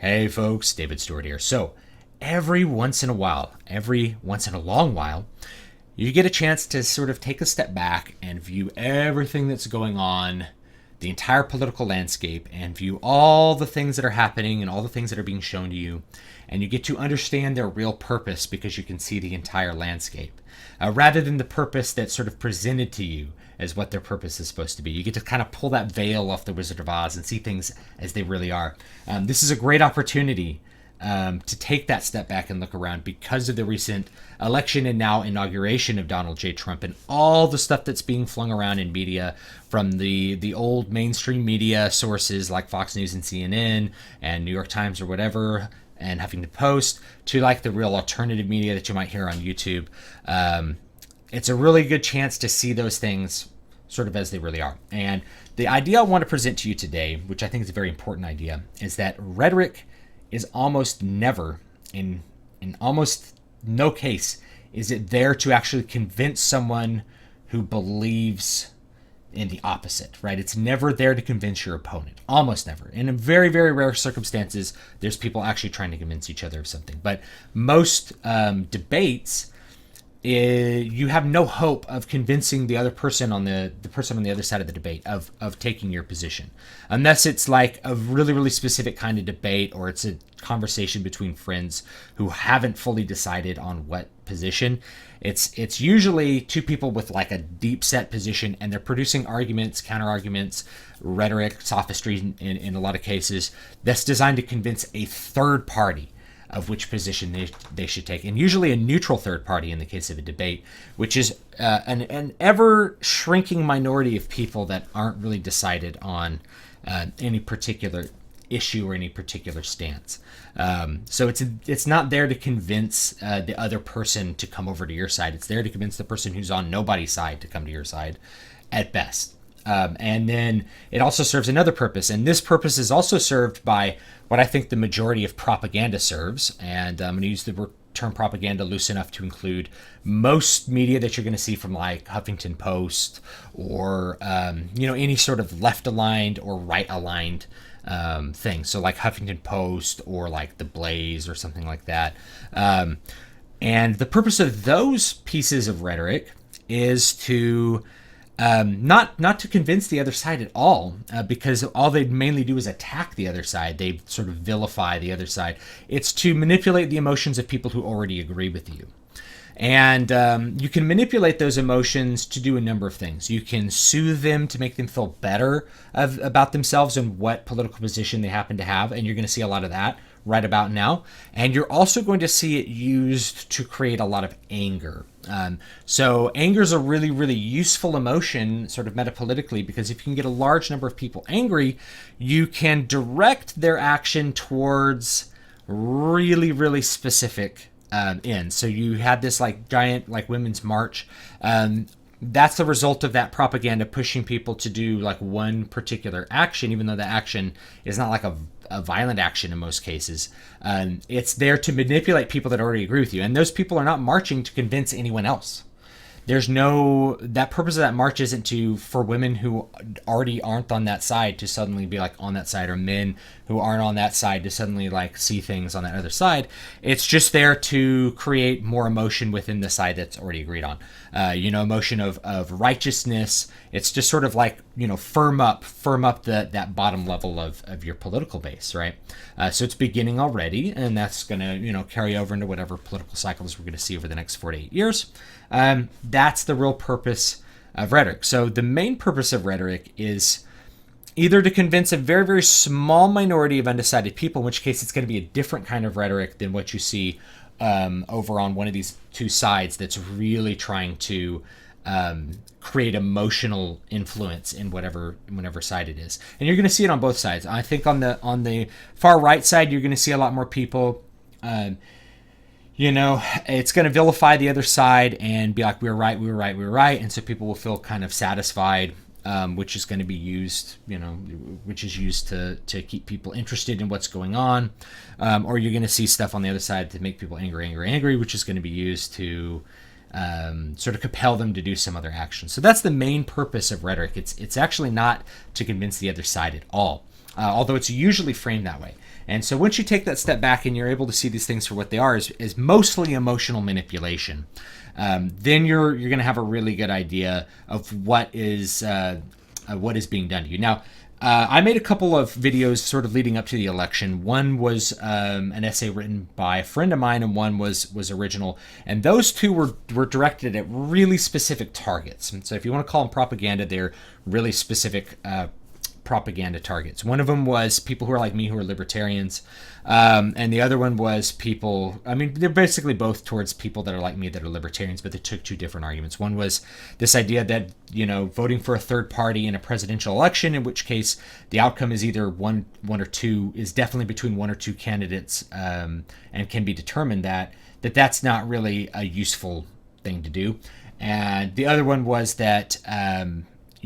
Hey folks, David Stewart here. So, every once in a long while, you get a chance to sort of take a step back and view everything that's going on, the entire political landscape, and view all the things that are happening and all the things that are being shown to you. And you get to understand their real purpose because you can see the entire landscape, rather than the purpose that's sort of presented to you as what their purpose is supposed to be. You get to kind of pull that veil off the Wizard of Oz and see things as they really are. This is a great opportunity to take that step back and look around because of the recent election and now inauguration of Donald J. Trump and all the stuff that's being flung around in media from the old mainstream media sources like Fox News and CNN and New York Times or whatever, and Huffington Post, to like the real alternative media that you might hear on YouTube. It's a really good chance to see those things sort of as they really are. And the idea I want to present to you today, which I think is a very important idea, is that rhetoric is almost never, in almost no case, is it there to actually convince someone who believes in the opposite, right? It's never there to convince your opponent. Almost never. And in very, very rare circumstances, there's people actually trying to convince each other of something. But most debates, you have no hope of convincing the other person on the person on the other side of the debate of taking your position, unless it's like a really, really specific kind of debate, or it's a conversation between friends who haven't fully decided on what position. It's usually two people with like a deep set position, and they're producing arguments, counter arguments, rhetoric, sophistry in a lot of cases, that's designed to convince a third party of which position they should take, and usually a neutral third party in the case of a debate, which is an ever shrinking minority of people that aren't really decided on any particular issue or any particular stance. So it's not there to convince the other person to come over to your side. It's there to convince the person who's on nobody's side to come to your side at best. And then it also serves another purpose, and this purpose is also served by what I think the majority of propaganda serves. And I'm going to use the term propaganda loose enough to include most media that you're going to see from like Huffington Post or any sort of left-aligned or right-aligned thing. So like Huffington Post or like The Blaze or something like that. And the purpose of those pieces of rhetoric is to not to convince the other side at all, because all they mainly do is attack the other side. They sort of vilify the other side. It's to manipulate the emotions of people who already agree with you. And you can manipulate those emotions to do a number of things. You can soothe them to make them feel better about themselves and what political position they happen to have. And you're going to see a lot of that right about now. And you're also going to see it used to create a lot of anger. So anger is a really, really useful emotion, sort of metapolitically, because if you can get a large number of people angry, you can direct their action towards really, really specific ends. So you had this like giant like women's march. That's the result of that propaganda pushing people to do like one particular action, even though the action is not like a violent action in most cases. It's there to manipulate people that already agree with you. And those people are not marching to convince anyone else. That purpose of that march isn't for women who already aren't on that side to suddenly be like on that side, or men who aren't on that side to suddenly like see things on that other side. It's just there to create more emotion within the side that's already agreed on. Emotion of righteousness. It's just sort of like, firm up that bottom level of your political base, right? So it's beginning already, and that's going to, carry over into whatever political cycles we're going to see over the next 4 to 8 years. That's the real purpose of rhetoric. So the main purpose of rhetoric is either to convince a very, very small minority of undecided people, in which case it's going to be a different kind of rhetoric than what you see over on one of these two sides that's really trying to create emotional influence in whatever side it is. And you're going to see it on both sides. I think on the far right side, you're going to see a lot more people it's going to vilify the other side and be like, we were right. And so people will feel kind of satisfied, which is going to be used, which is used to keep people interested in what's going on. Or you're going to see stuff on the other side to make people angry, which is going to be used to sort of compel them to do some other action. So that's the main purpose of rhetoric. It's actually not to convince the other side at all, although it's usually framed that way. And so once you take that step back and you're able to see these things for what they are, is mostly emotional manipulation. Then you're going to have a really good idea of what is being done to you. Now, I made a couple of videos sort of leading up to the election. One was an essay written by a friend of mine, and one was original. And those two were directed at really specific targets. And so if you want to call them propaganda, they're really specific propaganda targets. One of them was people who are like me, who are libertarians. And the other one was people, I mean, they're basically both towards people that are like me that are libertarians, but they took two different arguments. One was this idea that, voting for a third party in a presidential election, in which case the outcome is either one or two, is definitely between one or two candidates, and can be determined that's not really a useful thing to do. And the other one was that,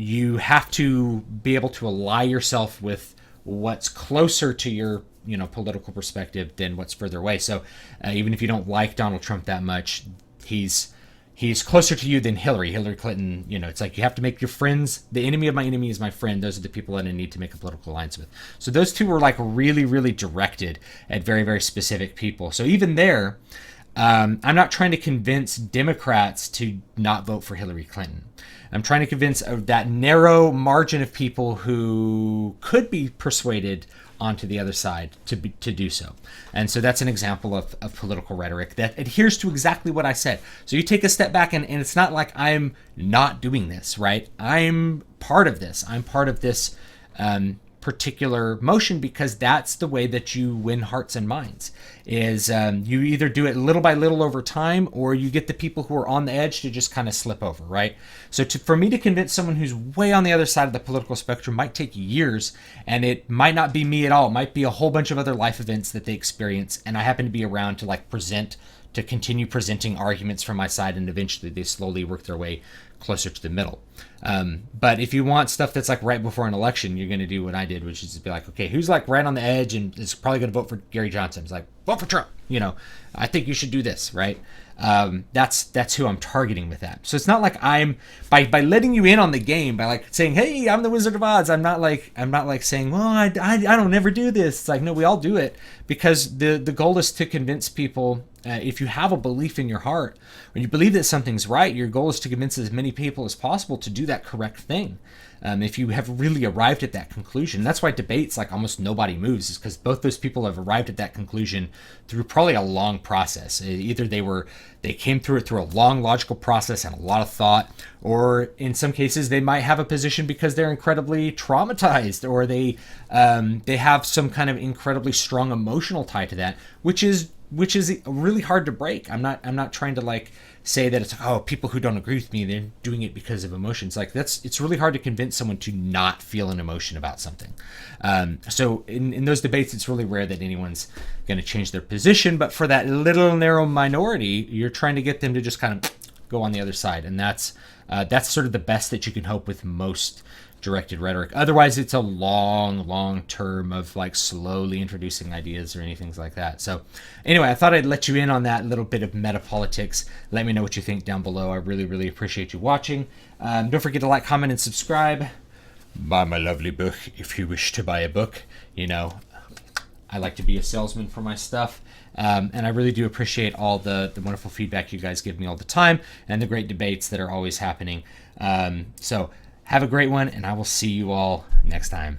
you have to be able to ally yourself with what's closer to your, political perspective than what's further away. So even if you don't like Donald Trump that much, he's closer to you than Hillary Clinton. It's like you have to make your friends, the enemy of my enemy is my friend. Those are the people that I need to make a political alliance with. So those two were like really, really directed at very, very specific people. So even there, I'm not trying to convince Democrats to not vote for Hillary Clinton. I'm trying to convince that narrow margin of people who could be persuaded onto the other side to do so. And so that's an example of political rhetoric that adheres to exactly what I said. So you take a step back, and it's not like I'm not doing this, right? I'm part of this. I'm part of this particular motion because that's the way that you win hearts and minds. Is you either do it little by little over time, or you get the people who are on the edge to just kind of slip over, right? So for me to convince someone who's way on the other side of the political spectrum might take years, and it might not be me at all. It might be a whole bunch of other life events that they experience, and I happen to be around to continue presenting arguments from my side, and eventually they slowly work their way closer to the middle. But if you want stuff that's like right before an election, you're going to do what I did, which is to be like, okay, who's like right on the edge and is probably going to vote for Gary Johnson? It's like, vote for Trump. I think you should do this, right? That's who I'm targeting with that. So it's not like I'm by letting you in on the game, by like saying, hey, I'm the Wizard of Oz. I'm not like saying, well, I don't ever do this. It's like, no, we all do it, because the goal is to convince people. If you have a belief in your heart, when you believe that something's right, your goal is to convince as many people as possible to do that correct thing. If you have really arrived at that conclusion, that's why debates, like almost nobody moves, is because both those people have arrived at that conclusion through probably a long process. Either they came through it through a long logical process and a lot of thought, or in some cases they might have a position because they're incredibly traumatized, or they have some kind of incredibly strong emotional tie to that, which is really hard to break. I'm not trying to like say that it's, oh, people who don't agree with me, they're doing it because of emotions. Like it's really hard to convince someone to not feel an emotion about something. So in those debates, it's really rare that anyone's going to change their position. But for that little narrow minority, you're trying to get them to just kind of go on the other side. And that's sort of the best that you can hope with most directed rhetoric. Otherwise, it's a long term of like slowly introducing ideas or anything like that. So anyway, I thought I'd let you in on that little bit of meta politics. Let me know what you think down below. I really appreciate you watching. Don't forget to like, comment, and subscribe. Buy my lovely book if you wish to buy a book. I like to be a salesman for my stuff. And I really do appreciate all the wonderful feedback you guys give me all the time, and the great debates that are always happening. So have a great one, and I will see you all next time.